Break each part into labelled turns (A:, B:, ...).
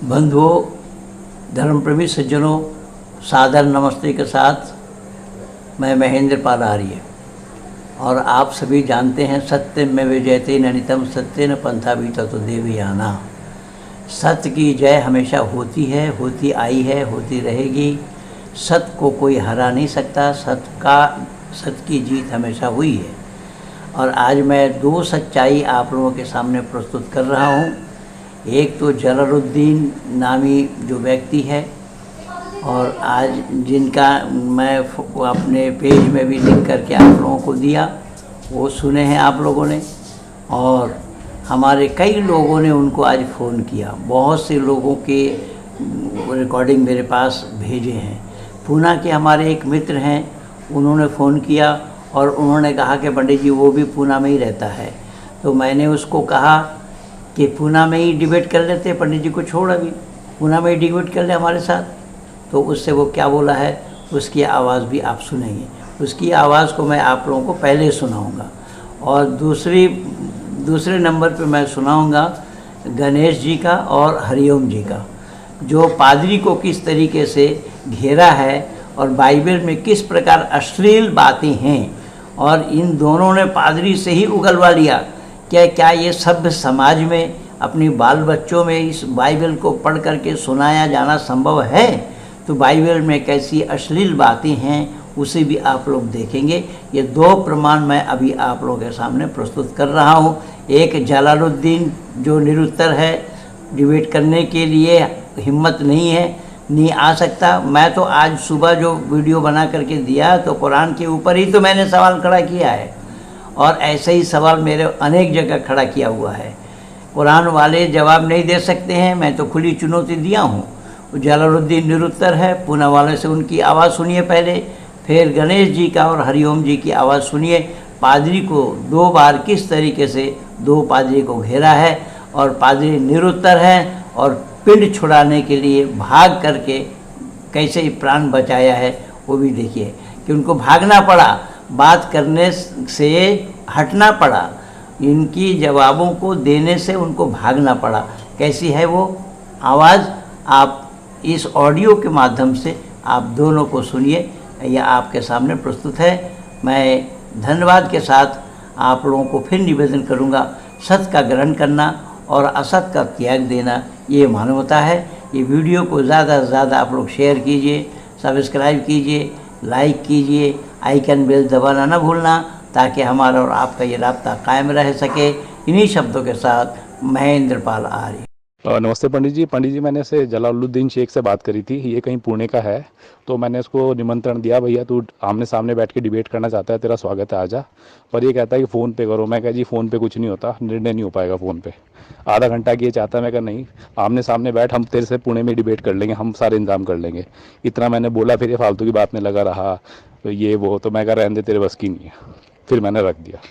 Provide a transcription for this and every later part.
A: बंधुओं, धर्मप्रेमी सज्जनों, सादर नमस्ते के साथ मैं महेंद्र पाल आर्य। और आप सभी जानते हैं सत्यमेव जयते नित्यं सत्येन पंथा विततो देवयाना। सत्य की जय हमेशा होती है, होती आई है, होती रहेगी। सत्य को कोई हरा नहीं सकता। सत्य की जीत हमेशा हुई है। और आज मैं दो सच्चाई आप लोगों के सामने प्रस्तुत कर रहा हूँ। एक तो जलालुद्दीन नामी जो व्यक्ति है, और आज जिनका मैं अपने पेज में भी लिख करके आप लोगों को दिया, वो सुने हैं आप लोगों ने। और हमारे कई लोगों ने उनको आज फ़ोन किया। बहुत से लोगों के रिकॉर्डिंग मेरे पास भेजे हैं। पूना के हमारे एक मित्र हैं, उन्होंने फ़ोन किया और उन्होंने कहा कि पंडित जी वो भी पूना में ही रहता है। तो मैंने उसको कहा कि पूना में ही डिबेट कर लेते, पंडित जी को छोड़, अभी पूना में ही डिबेट कर ले हमारे साथ। तो उससे वो क्या बोला है उसकी आवाज़ भी आप सुनेंगे। उसकी आवाज़ को मैं आप लोगों को पहले सुनाऊंगा, और दूसरे नंबर पे मैं सुनाऊंगा गणेश जी का और हरिओम जी का, जो पादरी को किस तरीके से घेरा है और बाइबल में किस प्रकार अश्लील बातें हैं। और इन दोनों ने पादरी से ही उगलवा लिया। क्या ये सभ्य समाज में अपनी बाल बच्चों में इस बाइबल को पढ़ करके सुनाया जाना संभव है? तो बाइबल में कैसी अश्लील बातें हैं उसे भी आप लोग देखेंगे। ये दो प्रमाण मैं अभी आप लोगों के सामने प्रस्तुत कर रहा हूँ। एक जलालुद्दीन जो निरुत्तर है, डिबेट करने के लिए हिम्मत नहीं आ सकता। मैं तो आज सुबह जो वीडियो बना करके दिया तो कुरान के ऊपर ही तो मैंने सवाल खड़ा किया है, और ऐसे ही सवाल मेरे अनेक जगह खड़ा किया हुआ है। कुरान वाले जवाब नहीं दे सकते हैं, मैं तो खुली चुनौती दिया हूँ। जलालुद्दीन निरुत्तर है, पूना वाले से उनकी आवाज़ सुनिए पहले, फिर गणेश जी का और हरिओम जी की आवाज़ सुनिए। पादरी को दो बार किस तरीके से दो पादरी को घेरा है, और पादरी निरुत्तर है, और पिंड छुड़ाने के लिए भाग करके कैसे ही प्राण बचाया है वो भी देखिए कि उनको भागना पड़ा, बात करने से हटना पड़ा, इनकी जवाबों को देने से उनको भागना पड़ा। कैसी है वो आवाज़, आप इस ऑडियो के माध्यम से आप दोनों को सुनिए। यह आपके सामने प्रस्तुत है। मैं धन्यवाद के साथ आप लोगों को फिर निवेदन करूंगा, सत्य का ग्रहण करना और असत्य का त्याग देना ये मानवता है। ये वीडियो को ज़्यादा से ज़्यादा आप लोग शेयर कीजिए, सब्सक्राइब कीजिए, लाइक कीजिए, आइकन बेल दबाना ना भूलना, ताकि हमारा और आपका ये राब्ता कायम रह सके। इन्हीं शब्दों के साथ महेंद्र पाल आर्य।
B: नमस्ते पंडित जी। मैंने से जलालुद्दीन शेख से बात करी थी। ये कहीं पुणे का है, तो मैंने इसको निमंत्रण दिया, भैया तू आमने सामने बैठ के डिबेट करना चाहता है, तेरा स्वागत है, आजा। पर ये कहता है कि फ़ोन पे करो। मैं कहा जी फ़ोन पे कुछ नहीं होता, निर्णय नहीं हो पाएगा फ़ोन पे। आधा घंटा की ये चाहता है। मैं कहा नहीं, आमने सामने बैठ, हम तेरे से पुणे में डिबेट कर लेंगे, हम सारे इंतजाम कर लेंगे। इतना मैंने बोला, फिर ये फालतू की बात में लगा रहा, तो ये वो, तो मैं कहा रहने दे, तेरे बस की नहीं है, फिर मैंने रख दिया।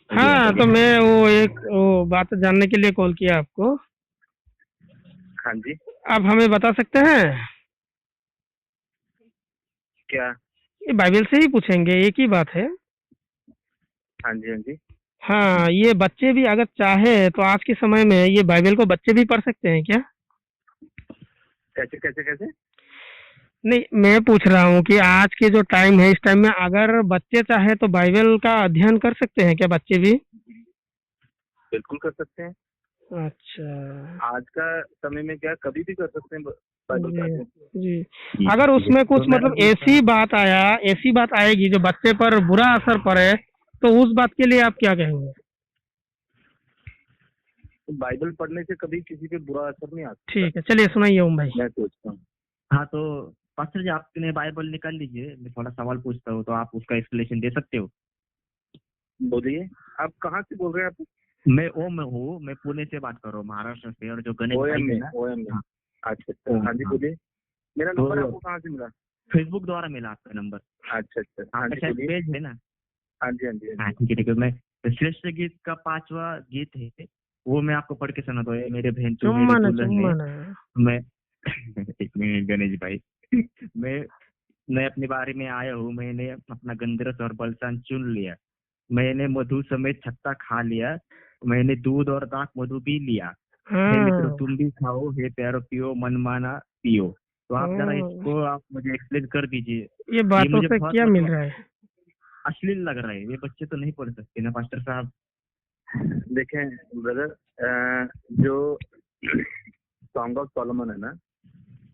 C: हाँ, तो मैं वो बात जानने के लिए कॉल किया आपको।
D: हाँ जी।
C: आप हमें बता सकते हैं?
D: क्या?
C: ये बाइबल से ही पूछेंगे, एक ही बात है।
D: हाँ जी, हाँ जी।
C: हाँ, ये बच्चे भी अगर चाहे तो आज के समय में ये बाइबल को बच्चे भी पढ़ सकते हैं क्या?
D: कैसे कैसे कैसे?
C: नहीं, मैं पूछ रहा हूँ कि आज के जो टाइम है, इस टाइम में अगर बच्चे चाहे तो बाइबल का अध्ययन कर सकते हैं क्या बच्चे भी?
D: बिल्कुल कर सकते हैं।
C: अच्छा।
D: आज का समय में क्या कभी भी कर सकते हैं बाइबल का
C: जी
D: अध्ययन।
C: जी। अगर उसमें कुछ मतलब ऐसी बात आएगी जो बच्चे पर बुरा असर पड़े, तो उस बात के लिए आप क्या कहेंगे?
D: तो बाइबल पढ़ने से कभी किसी पे बुरा असर नहीं आता।
C: ठीक है, चलिए सुनाइए ओम भाई।
D: मैं सोचता हूँ।
E: हाँ, तो पास्टर जी आपने बाइबल निकाल लीजिए, मैं थोड़ा सवाल पूछता हूँ तो आप उसका एक्सप्लेनेशन दे सकते हो।
D: बोलिए, आप कहाँ से बोल रहे हैं? आप
E: मैं ओम हूँ, मैं पुणे से बात कर रहा हूँ, महाराष्ट्र से। और जो गणेश भाई
D: ओएम
E: है
D: में
E: ना,
D: ओएम में।
E: हाँ,
D: अच्छा अच्छा, हाँ जी बोलिए। मेरा
E: तो
D: नंबर आपको कहाँ से मिला?
E: फेसबुक द्वारा मिला आपका नंबर।
D: अच्छा अच्छा, हाँ जी
E: अच्छा,
D: बोलिए।
E: पेज है ना?
D: हाँ जी हाँ जी
E: हाँ ठीक है ठीक है। मैं श्रेष्ठ गीत का 5वां गीत है, वो मैं आपको पढ़ के सुनाता हूँ। मेरे बहन तो मेरी दुल्हन है। मैं एक मिनट गणेश भाई, मैं अपने बारे में आया हूँ। मैंने अपना गंधरस और बलसान चुन लिया। मैंने मधु समेत छत्ता खा लिया। मैंने दूध और दाख मधु पी लिया। हे मित्रों,
C: हाँ
E: तुम भी खाओ, हे प्यारो पियो, मनमाना पियो। तो आप जरा इसको आप मुझे एक्सप्लेन कर दीजिए।
C: ये बातों
E: मुझे
C: से
E: बहुत
C: क्या मिल
E: मतलब
C: रहा है?
E: अश्लील लग रहा है, ये बच्चे तो नहीं पढ़ सकते ना पास्टर साहब।
D: देखें ब्रदर, जो सॉन्ग ऑफ सॉलोमन है ना,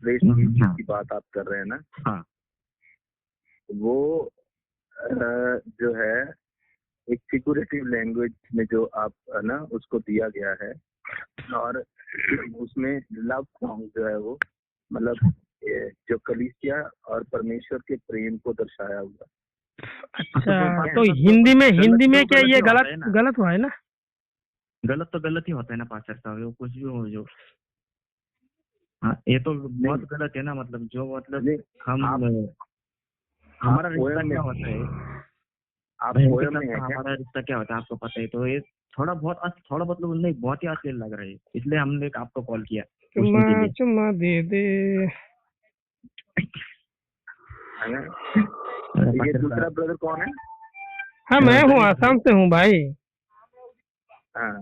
D: श्रेष्ठ गीत
E: हाँ
D: की बात आप कर रहे हैं ना,
E: हाँ
D: वो जो है एक फिगरेटिव लैंग्वेज में जो आप है ना उसको दिया गया है, और उसमें लव सॉन्ग जो है वो मतलब जो कलीसिया और परमेश्वर के प्रेम को दर्शाया हुआ।
C: अच्छा, तो
E: मतलब
C: हिंदी में
E: तो
C: क्या ये
E: गलत ही होता
C: गलत
E: है ना।
C: गलत हुआ है ना?
E: गलत तो गलत ही होता है ना पास्टर साहब, वो कुछ भी हो जो। हाँ, ये तो बहुत गलत है ना, मतलब जो मतलब
D: नहीं,
E: हम
D: आप
E: हमारा रिश्ता
D: पोएम
E: क्या
D: में
E: होता है,
D: आप
E: बहन के
D: पोएम
E: साथ
D: में है
E: का
D: क्या?
E: हमारा रिश्ता क्या होता है आपको पता है। तो ये थोड़ा बहुत लोग नहीं, बहुत ही अश्लील लग रहा है, इसलिए हमने आपको कॉल किया पूछने
C: चुम्मा
E: के लिए।
C: चुम्मा दे दे।
D: है ना? ये
E: पास्टर
D: दूसरा
E: साहब,
D: ब्रदर कौन है?
C: हाँ, मैं हूँ,
E: गणेश भाई।
C: आसाम से हूँ भाई।
D: हाँ,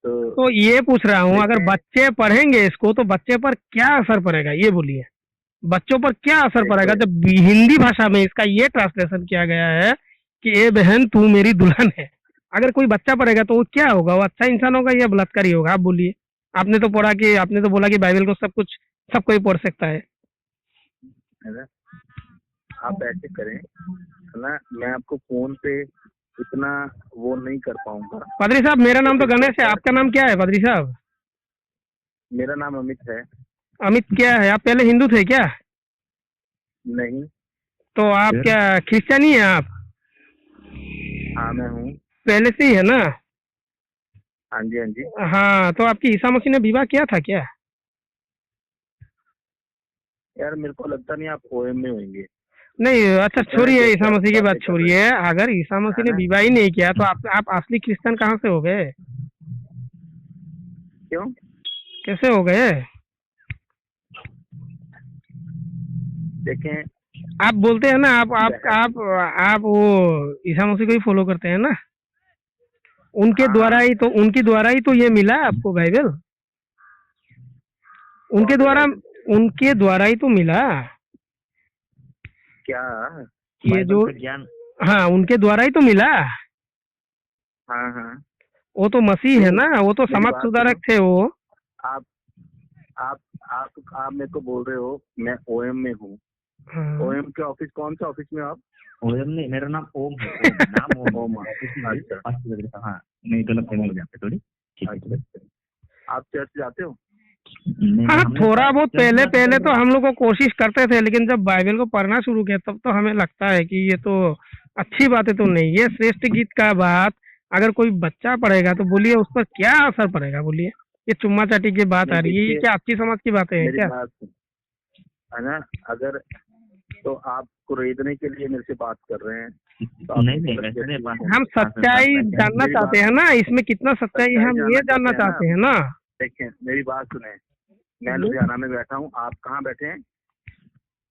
D: तो
C: तो ये पूछ रहा हूँ, अगर
D: देखें
C: बच्चे पढ़ेंगे इसको तो बच्चे पर क्या असर पड़ेगा, ये बोलिए। बच्चों पर क्या असर पड़ेगा
D: देखो
C: जब हिंदी भाषा में इसका ये ट्रांसलेशन किया गया है कि ए बहन तू मेरी दुल्हन है। अगर कोई बच्चा पढ़ेगा तो वो क्या होगा? वो अच्छा इंसान होगा या बलात्कारी होगा? आप बोलिए। आपने तो बोला कि बाइबल को सब कोई पढ़ सकता है।
D: है ना, आप ऐसे करें है ना, मैं आपको फोन पे इतना वो नहीं कर पाऊंगा।
C: पादरी साहब, मेरा नाम तो
D: लेकिन
C: गणेश है,
D: अगर
C: आपका नाम क्या है पादरी साहब?
D: मेरा नाम अमित है।
C: अमित क्या है? आप पहले हिंदू थे क्या?
D: नहीं,
C: तो आप
E: फिर
C: क्या क्रिश्चियनी है आप?
D: हाँ मैं हूँ।
C: पहले से ही है ना?
D: हाँ जी, हाँ जी।
C: हाँ, तो आपकी ईसा मसीह ने विवाह किया था क्या?
D: यार मेरे को लगता नहीं आप पोएम में होंगे।
C: नहीं, अच्छा
D: इतना
C: छोड़िए,
D: कैसे
C: ईसा
D: आप
C: मसीह की बात
D: बातें कर रहे
C: छोड़िए। अगर ईसा
D: हैं,
C: मसीह
D: है
C: ने
D: ना?
C: विवाह ही नहीं किया तो आप असली क्रिश्चियन कहाँ से हो गए?
D: क्यों?
C: कैसे हो गए?
D: देखें
C: आप बोलते हैं ना, आप वो ईसा मसीह को ही फॉलो करते हैं ना?
D: हाँ,
C: उनके द्वारा ही तो ये मिला आपको बाइबल। उनके
D: कौन है
C: द्वारा
D: बाइबल?
C: उनके द्वारा ही तो मिला
D: क्या?
C: ये
E: बाइबल
C: जो।
E: का ज्ञान।
C: हाँ, उनके द्वारा ही तो मिला।
D: हाँ हाँ।
C: वो तो मसीह है
D: नहीं,
C: ना, वो तो
D: मेरी
C: समाज
D: बात
C: सुधारक
D: सुनो।
C: थे वो।
D: आप आप आप मेरे को बोल रहे हो मैं ओएम में हूँ।
C: हाँ,
D: ओएम के ऑफिस, कौन सा ऑफिस में हो आप?
E: ओम नहीं, मेरा नाम ओम है, ओम नाम ओम
D: ओम,
E: है, ऑफिस में
D: अच्छा
E: पास्टर लग रहा था। हाँ, नहीं गलत फहमी हो जाती है थोड़ी। ठीक है, ठीक है।
D: अच्छा। आप चर्च जाते हो?
E: नहीं,
C: हाँ,
E: हमने
C: थोड़ा बहुत
E: चर्च
C: पहले
E: जाते
C: पहले
E: थे।
C: तो हम लोग को कोशिश करते थे, लेकिन जब बाइबल को पढ़ना शुरू किया तब तो हमें लगता है कि ये तो अच्छी बातें तो नहीं। ये श्रेष्ठ गीत का बात अगर कोई बच्चा पढ़ेगा तो बोलिए उस पर क्या असर पड़ेगा? बोलिए। ये चुम्मा चाटी की बात
D: नहीं
C: आ रही है, ये
D: देखिए,
C: क्या अच्छी समाज की बातें हैं
D: मेरी
C: क्या?
D: बात सुन, है ना, अगर तो आपको रेदने के लिए मेरे से बात कर रहे हैं तो आप
E: नहीं नहीं, वैसे नहीं बात।
C: हम सच्चाई जानना
D: मेरी
C: चाहते
D: बात
C: हैं ना, इसमें कितना सच्चाई है हम ये जानना चाहते हैं ना।
D: देखें, मेरी बात सुने। मैं लुधियाना में बैठा हूँ, आप कहाँ बैठे हैं?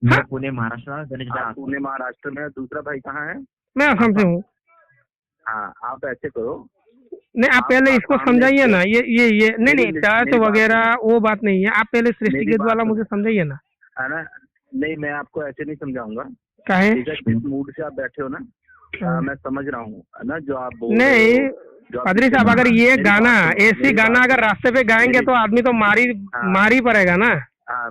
E: मैं पुणे महाराष्ट्र, गणेश भाई
D: आप पुणे महाराष्ट्र में, दूसरा भाई कहाँ है?
C: मैं असम से हूँ।
D: हाँ, आप ऐसे करो,
C: नहीं, आप
D: आप
C: पहले इसको
D: आसाम में
C: समझाइए ना।
D: चर्च,
C: ये नहीं नहीं, चर्च
D: मेरी बात
C: वगैरह
D: सुने,
C: वो बात नहीं है। आप पहले सृष्टि
D: मेरी
C: गीत
D: बात
C: वाला मुझे
D: सुने,
C: समझाइए ना।
D: है ना? नहीं, मैं आपको ऐसे नहीं समझाऊंगा।
C: काहे?
D: ठीक है, जिस मूड से आप बैठे हो ना,
C: हाँ।
D: मैं समझ रहा हूँ, है ना, जो आप बोल रहे
C: नहीं,
D: हो, जो आप
C: पादरी
D: पीछे
C: साहब,
D: गा
C: अगर
D: रहे हो।
C: ये
D: मेरी
C: गाना
D: बात सुनो,
C: ऐसी
D: मेरी
C: गाना
D: बात
C: अगर
D: सुनो,
C: रास्ते पे गाएंगे
D: मेरी,
C: तो आदमी तो
D: हाँ
C: मार ही पड़ेगा ना।
D: हाँ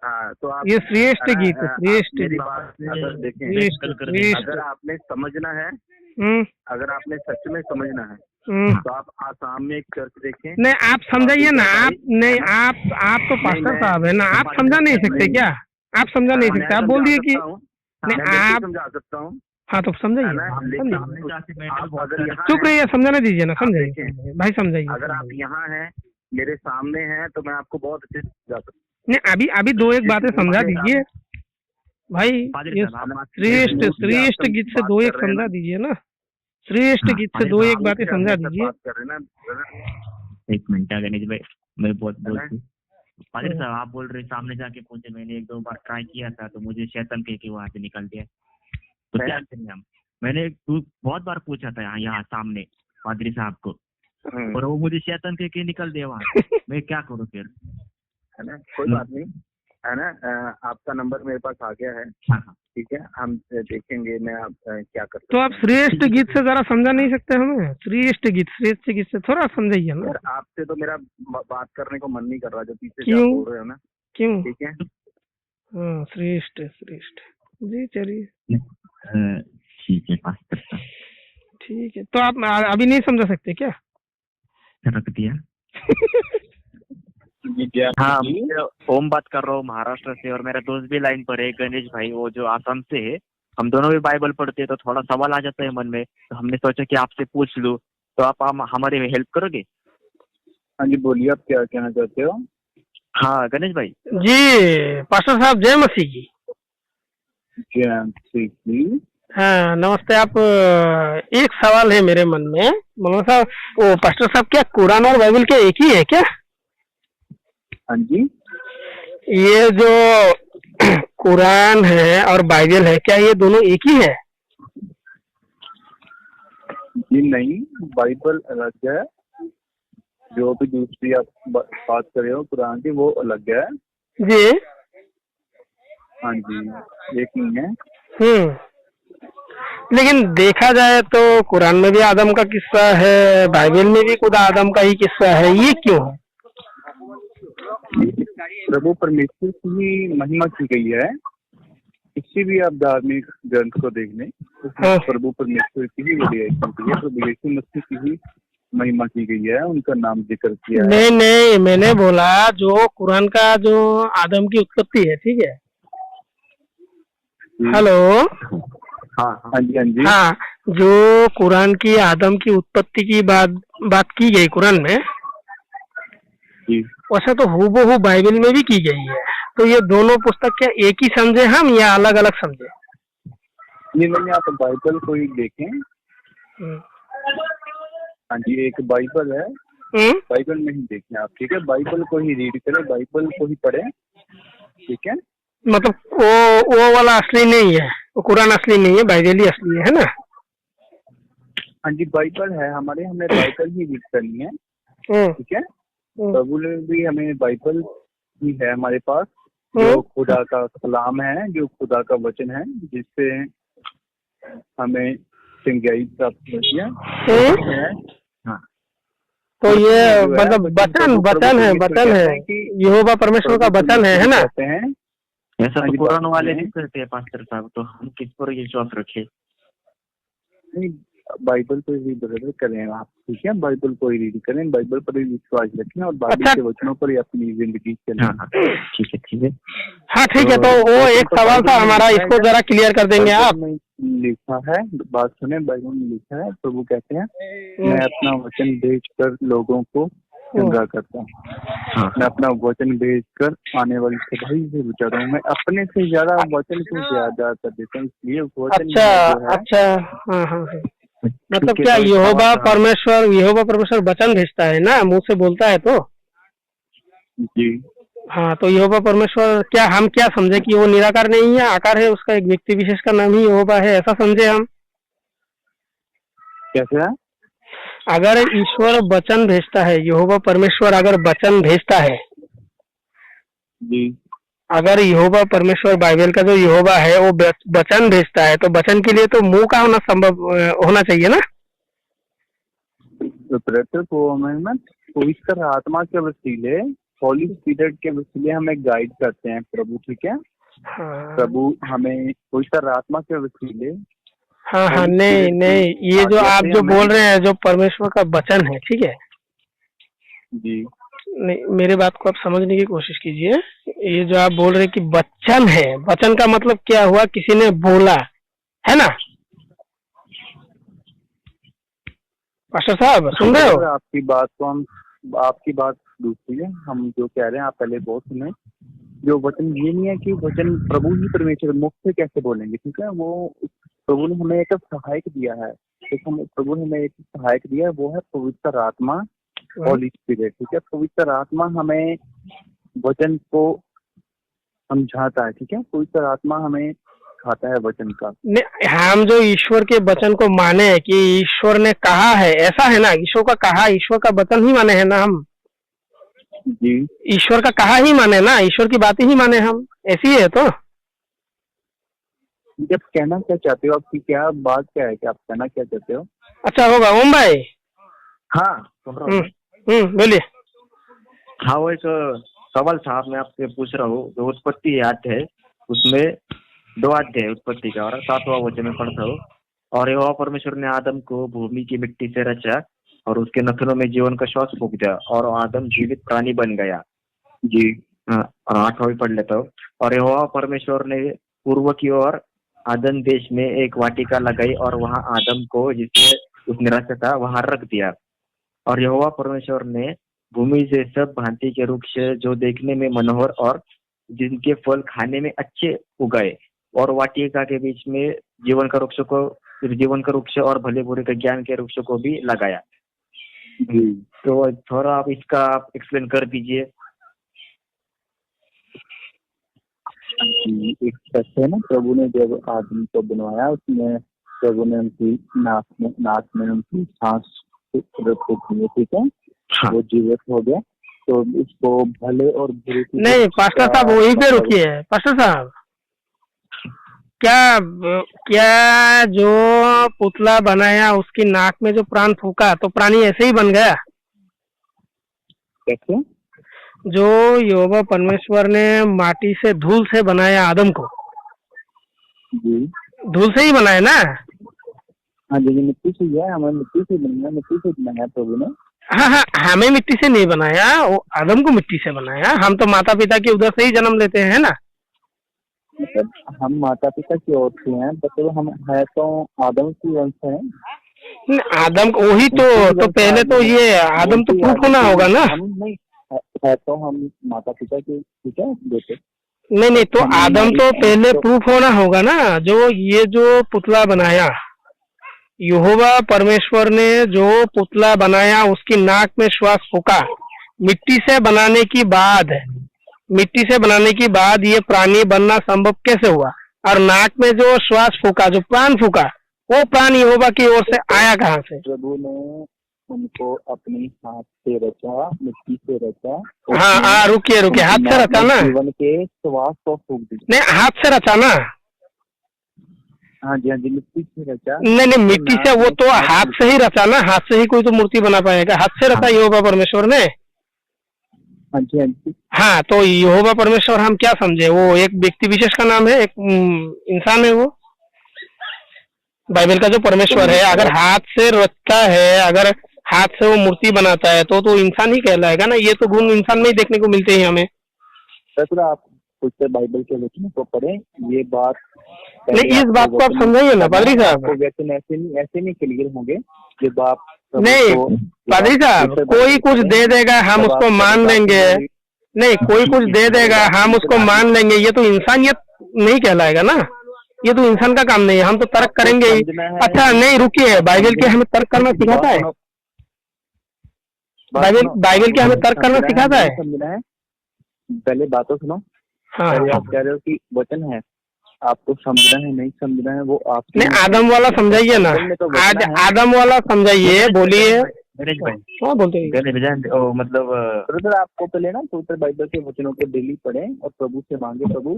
D: हाँ, तो आप,
C: ये
D: है
C: श्रेष्ठ
D: ना,
C: गीत है, श्रेष्ठ
D: मेरी
C: गीत।
D: बात अगर देखें,
C: श्रेष्ठ श्रेष्ठ।
D: अगर आपने समझना है,
C: हम्म,
D: अगर आपने सच में समझना है
C: हम्म।
D: तो आप आसाम में एक चर्च देखें।
C: नहीं, आप समझाइए ना।
D: दूसरा
C: आप
D: भाई,
C: नहीं,
D: है ना?
C: आप तो
D: नहीं,
C: पास्टर
D: मैं
C: साहब है ना, आप समझा नहीं सकते क्या? आप समझा नहीं
D: मैं
C: सकते, आप बोल
D: समझा
C: दिए कि
D: सकता हूँ,
C: नहीं
D: मैं बिल्कुल
C: आप।
D: समझा सकता हूँ,
C: हाँ, तो
D: है
C: समझाइए
D: ना,
C: ना,
D: लेकिन
C: समझाइए।
D: आप अगर यहाँ
C: चुप
D: हैं,
C: रहिए, समझाने दीजिए ना,
D: आप
C: समझाइए
D: देखें,
C: समझाइए। भाई समझाइए
D: अगर आप
C: समझाइए।
D: यहाँ हैं, मेरे सामने हैं, तो मैं आपको बहुत अच्छे से समझा सकता
C: नहीं, अभी अभी दो एक
D: हूँ।
C: बातें
D: जिस मूड
C: समझा
D: से
C: दीजिए भाई।
E: पादरी
C: ये
E: साहब, आप
C: श्रेष्ठ
D: जिस मूड से आप
C: श्रेष्ठ गीत से
D: बात
C: दो
D: कर
C: एक
D: रहे हैं
C: समझा
D: ना,
C: दीजिए ना। श्रेष्ठ
E: हाँ,
C: गीत से
E: पादरी
C: दो
E: साहब,
C: एक बातें
D: से
C: समझा
D: मेरे साथ
C: दीजिए।
D: बात कर रहे हैं ना brother,
E: एक मिनट गणेश भाई, मैं बहुत
D: है ना?
E: बोलती। पादरी साहब, आप बोल रहे सामने जाके पूछे, मैंने एक दो बार ट्राई किया था तो मुझे शैतान कह के वहां से निकल दिया, तो क्या करें हम? मैंने बहुत बार पूछा था यहाँ सामने पादरी साहब को, और वो मुझे शैतान कह के निकल दे वहाँ से। मैं क्या करूँ फिर?
D: है ना, कोई बात नहीं, है ना। आपका नंबर मेरे पास आ गया है,
E: हाँ हाँ।
D: ठीक है, हम देखेंगे मैं आप क्या कर
C: तो आप
D: सकते हैं।
C: श्रेष्ठ गीत से जरा समझा नहीं सकते हमें? श्रेष्ठ गीत से थोड़ा समझाइए ना।
D: यार आपसे तो मेरा बात करने को मन नहीं कर रहा, जो पीछे से आप
C: क्यों?
D: बोल रहे हो ना,
C: क्यों?
D: ठीक है।
C: हाँ, श्रेष्ठ श्रेष्ठ जी, चलिए
E: ठीक है पास्टर साहब,
C: ठीक है। तो आप अभी नहीं समझा सकते क्या?
E: रख दिया। हाँ, मैं ओम बात कर रहा हूँ महाराष्ट्र से, और मेरा दोस्त भी लाइन पर है, गणेश भाई, वो जो आसाम से है। हम दोनों भी बाइबल पढ़ते हैं, तो थोड़ा सवाल आ जाता है मन में, तो हमने सोचा कि आपसे पूछ लूँ, तो आप हमारी हेल्प करोगे?
D: हाँ जी, बोलिए, आप क्या कहना चाहते हो?
E: हाँ गणेश भाई
C: जी पास्टर साहब, जय मसीह की।
D: जी,
C: हाँ नमस्ते। आप एक सवाल है मेरे मन में मौलाना साहब, वो पास्टर साहब, क्या कुरान और बाइबल क्या एक ही है क्या?
D: हाँ जी,
C: ये जो कुरान है और बाइबल है, क्या ये दोनों एक ही है?
D: जी नहीं, बाइबल अलग है, जो भी दूसरी आप बात कर रहे हो कुरान की, वो अलग है।
C: जी।
D: हाँ जी, एक नहीं है।
C: लेकिन देखा जाए तो कुरान में भी आदम का किस्सा है, बाइबल में भी खुद आदम का ही किस्सा है, ये क्यों है?
D: प्रभु परमेश्वर की ही महिमा की गई है। किसी भी आप धार्मिक ग्रंथ को देख लें,
C: हाँ।
D: प्रभु परमेश्वर की ही वैल्यूएशन की है, प्रभु यीशु मसीह की ही महिमा की गई है, उनका नाम जिक्र किया है।
C: नहीं नहीं, मैंने बोला जो कुरान का जो आदम की उत्पत्ति है, ठीक है। हेलो।
D: हाँ जी, हाँ जी।
C: हाँ, जो कुरान की आदम की उत्पत्ति की बात की गई कुरान में,
D: जी,
C: वैसा तो हूबहू बाइबल में भी की गई है। तो ये दोनों पुस्तक क्या एक ही समझे हम या अलग अलग समझे?
D: नहीं, आप बाइबल को ही देखें। हाँ जी, एक बाइबल है, बाइबल में ही देखें आप, ठीक है। बाइबल को ही रीड करें, बाइबल को ही पढ़ें, ठीक है।
C: मतलब वो वाला असली नहीं है, वो कुरान असली नहीं है, बाइबल ही असली है ना?
D: हाँ जी, बाइबल है हमारे, हमें बाइबल ही रीड करनी है, ठीक है। प्रभु ने भी हमें बाइबल ही है हमारे पास, जो खुदा का कलाम है, जो खुदा का वचन है, जिससे हमें चंगाई प्राप्त होती है। हाँ,
C: तो ये मतलब वचन है यहोवा परमेश्वर का वचन है ना?
D: कहते हैं
E: ऐसा तो कुरान वाले नहीं करते हैं पास्टर साहब, तो हम किस पर विश्वास रखें?
D: नहीं, बाइबल को ही रीड करें आप, ठीक है। बाइबल को ही रीड करें, बाइबल पर ही विश्वास रखें, और बाइबल के वचनों पर ही अपनी जिंदगी चलें।
E: ठीक है।
C: हाँ ठीक है। तो वो एक सवाल था हमारा, इसको जरा क्लियर कर देंगे आप?
D: लिखा है, बात सुने, बाइबल में लिखा है, प्रभु कहते हैं, मैं अपना वचन भेजकर लोगों को चंगा करता हूँ। मैं अपना वचन भेजकर आने वाली तबाही से बचाता हूँ। मैं अपने से ज्यादा वचन को ज्यादा कर देता हूँ, इसलिए वचन
C: अच्छा। हाँ। मतलब क्या यहोवा परमेश्वर वचन भेजता है ना, मुंह से बोलता है तो?
D: जी
C: हाँ, तो यहोवा परमेश्वर क्या हम क्या समझे कि वो निराकार नहीं है, आकार है, उसका एक व्यक्ति विशेष का नाम ही यहोवा है, ऐसा समझे हम?
D: कैसे है?
C: अगर ईश्वर वचन भेजता है, यहोवा परमेश्वर अगर वचन भेजता है
D: जी,
C: अगर यहोवा परमेश्वर बाइबल का जो यहोवा है वो वचन भेजता है, तो वचन के लिए तो मुंह का होना संभव होना चाहिए ना?
D: को हमें पवित्र आत्मा के वसीले, होली स्पिरिट के वसीले हमें गाइड करते हैं प्रभु, ठीक है। प्रभु हमें पवित्र आत्मा के वसीले,
C: हाँ, नहीं, ये जो आप जो बोल रहे हैं, जो परमेश्वर का वचन है, ठीक है
D: जी,
C: नहीं, मेरे बात को आप समझने की कोशिश कीजिए। ये जो आप बोल रहे हैं कि वचन है, वचन का मतलब क्या हुआ? किसी ने बोला है ना? पास्टर साहब सुन रहे हो?
D: आपकी बात दूसरी है, हम जो कह रहे हैं आप पहले बहुत सुने। जो वचन, ये नहीं है कि वचन प्रभु ही परमेश्वर मुख से कैसे बोलेंगे, ठीक है। वो प्रभु ने हमें एक सहायक दिया है, प्रभु ने हमें एक सहायक दिया है, वो है पवित्र आत्मा, होली स्पिरिट, ठीक है। पवित्र आत्मा हमें वचन को समझाता है, ठीक है। पवित्र आत्मा हमें सिखाता है वचन का।
C: हम जो ईश्वर के वचन को माने कि ईश्वर ने कहा है, ऐसा है ना, ईश्वर का कहा, ईश्वर का वचन ही माने है ना हम
D: जी,
C: ईश्वर का कहा ही माने ना, ईश्वर की बातें ही माने हम, ऐसी है तो।
D: जब कहना क्या चाहते हो, आपकी क्या बात क्या है कि आप कहना क्या चाहते हो?
C: अच्छा होगा ओम भाई।
D: हाँ, सुन रहा हूँ मैं।
C: बोलिए।
E: हाँ, वो एक सवाल था, मैं आपसे पूछ रहा हूँ। जो उत्पत्ति अध्याय है उसमें 2 अध्याय उत्पत्ति का और 7वां वचन में पढ़ता हूँ। और यहोवा परमेश्वर ने आदम को भूमि की मिट्टी से रचा और उसके नथनों में जीवन का श्वास फूंक दिया और आदम जीवित प्राणी बन गया।
D: जी,
E: हाँ, और 8वां भी पढ़ लेता हूँ। और यहोवा परमेश्वर ने पूर्व की ओर आदम देश में एक वाटिका लगाई और वहां आदम को जिसे उसने रचा था वहां रख दिया। और यहोवा परमेश्वर ने भूमि से सब भांति के वृक्ष जो देखने में मनोहर और जिनके फल खाने में अच्छे उगाए और वाटिका के बीच में जीवन का वृक्ष और भले बुरे के ज्ञान के वृक्ष को भी लगाया।
D: जी।
E: तो थोड़ा आप इसका एक्सप्लेन कर दीजिए।
D: एक सच है ना, प्रभु ने जब आदमी को बनवाया उसमें प्रभु ने उनकी नाक में उनकी सांस रखी, ठीक है।
E: हाँ।
D: वो जीवित हो गया, तो इसको भले और बुरे की
C: नहीं पास्टर साहब वहीं पे रुकिए। पास्टर साहब क्या जो पुतला बनाया उसकी नाक में जो प्राण फूका तो प्राणी ऐसे ही बन गया?
D: कैसे?
C: जो यहोवा परमेश्वर ने माटी से धूल से बनाया आदम को,
D: जी,
C: धूल से ही बनाया ना?
D: हाँ जी, मिट्टी से है, हमें मिट्टी से बनाया प्रभु ने।
C: हाँ, हमें मिट्टी से नहीं बनाया, वो आदम को मिट्टी से बनाया। हम तो माता पिता के उधर से ही जन्म लेते हैं ना।
D: मतलब हम माता पिता की ओर से हैं, मतलब हम है तो आदम की वंश हैं।
C: आदम वही तो पहले तो ये आदम तो प्रूफ होना होगा ना।
D: हम नहीं है तो हम माता पिता की, ठीक है, बेटे।
C: नहीं तो आदम तो पहले प्रूफ होना होगा ना। जो पुतला बनाया, यहोवा परमेश्वर ने जो पुतला बनाया उसकी नाक में श्वास फूका मिट्टी से बनाने की बाद ये प्राणी बनना संभव कैसे हुआ? और नाक में जो श्वास फूका, जो प्राण फूका, वो प्राण यहोवा की ओर से आया कहाँ से?
D: प्रभु ने उनको अपने हाथ से रचा, मिट्टी से रचा।
C: हाँ, रुकिए, हाथ से रचा ना?
D: जीवन के श्वास को फूक दिया।
C: नहीं, हाथ से रचा ना?
D: हाँ जी, मिट्टी से रचा।
C: नहीं, मिट्टी से, वो तो हाथ से ही रचा ना। हाथ से ही कोई तो मूर्ति बना पाएगा? हाथ से रचा यहोवा परमेश्वर ने।
D: हाँ जी।
C: हाँ, तो यहोवा परमेश्वर हम क्या समझे? वो एक व्यक्ति विशेष का नाम है, एक इंसान है वो। बाइबल का जो परमेश्वर है, अगर हाथ से रचता है, अगर हाथ से वो मूर्ति बनाता है तो इंसान ही कहलाएगा ना। ये तो गुण इंसान में ही देखने को मिलते हैं हमें।
D: आप खुद से बाइबल के वचनों को पढ़ें, ये बात
C: नहीं, इस बात को आप समझाइए ना पादरी साहब।
D: वचन ऐसे नहीं क्लियर होंगे जब आप
C: नहीं पादरी साहब, कोई कुछ दे देगा हम उसको मान लेंगे। नहीं, कोई कुछ दे देगा हम उसको मान लेंगे, ये तो इंसानियत नहीं कहलाएगा ना। ये तो इंसान का काम नहीं है, हम तो तर्क करेंगे ही। अच्छा नहीं, रुकिए, बाइबल के हमें तर्क करना सिखाता है? बाइबल के हमें तर्क करना सिखाता है?
D: पहले बातों सुनो।
C: हाँ,
D: आप कह रहे हो कि वचन है, आपको समझना है नहीं समझना है वो आप
C: नहीं। आदम वाला समझाइए ना, आज आदम वाला समझाइए, बोलिए। हाँ, बोलते
E: मतलब
D: ब्रदर, आपको पहले ना पवित्र बाइबल के वचनों को डेली पढ़ें और प्रभु से मांगे, प्रभु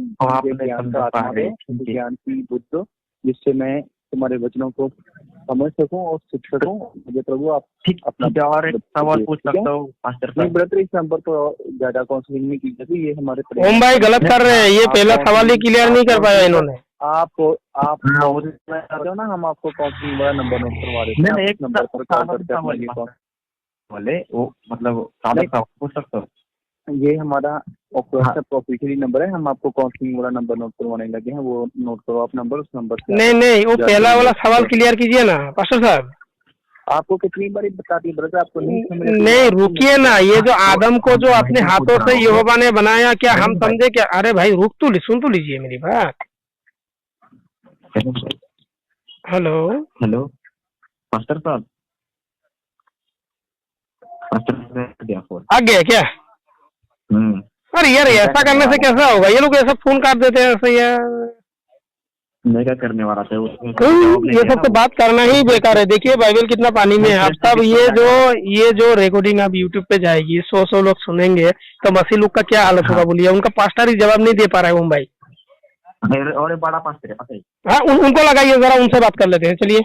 D: ज्ञान का आत्मा दे, ज्ञान की बुद्धि, जिससे मैं तुम्हारे वचनों को समझ सकूं और सीख सकूं। मुझे प्रभु आप
E: ठीक अपना और एक सवाल पूछ सकता हूँ मास्टर साहब?
D: ब्रदर, इस नंबर पर ज्यादा काउंसलिंग नहीं की जाती, ये हमारे
C: ओम भाई गलत कर रहे हैं। ये पहला सवाल ही क्लियर नहीं कर पाया इन्होंने।
D: आप चाहते हो ना, हम आपको काउंसलिंग वाला नंबर नोट करवा देते हैं। एक नंबर पर कॉल करते
E: बोले वो मतलब पूछ सकते हो?
D: ये हमारा ऑफिशियली नंबर है, हम आपको काउंसलिंग वाला नंबर नोट करवाने लगे हैं, वो नोट करो आप नंबर, उस नंबर से।
C: नहीं, वो पहला वाला सवाल क्लियर कीजिए ना पास्टर साहब।
D: आपको कितनी बार बताती है ब्रदर, आपको
C: नहीं, रुकिए ना। ये जो आदम को जो अपने हाथों से यहोवा ने बनाया, क्या हम समझे क्या? अरे भाई रुक तो सुन तो लीजिए मेरी बात।
E: हेलो पास्टर साहब,
C: आ गया क्या? अरे यार, ऐसा करने से कैसा होगा? ये लोग ऐसा फोन काट देते हैं ऐसे यार।
E: मैं क्या करने वाला था उसमें
C: ये सब तो बात करना ही बेकार है। देखिए बाइबल कितना पानी में है। अब तब ये जो रिकॉर्डिंग अब यूट्यूब पे जाएगी, 100 लोग सुनेंगे, तो मसीह लोग का क्या हालत होगा बोलिए। उनका पास्टर ही जवाब नहीं दे पा रहा है ओम भाई।
E: और बड़ा पास्टर है पता है।
C: हाँ उनको लगाइए जरा, उनसे बात कर लेते हैं, चलिए।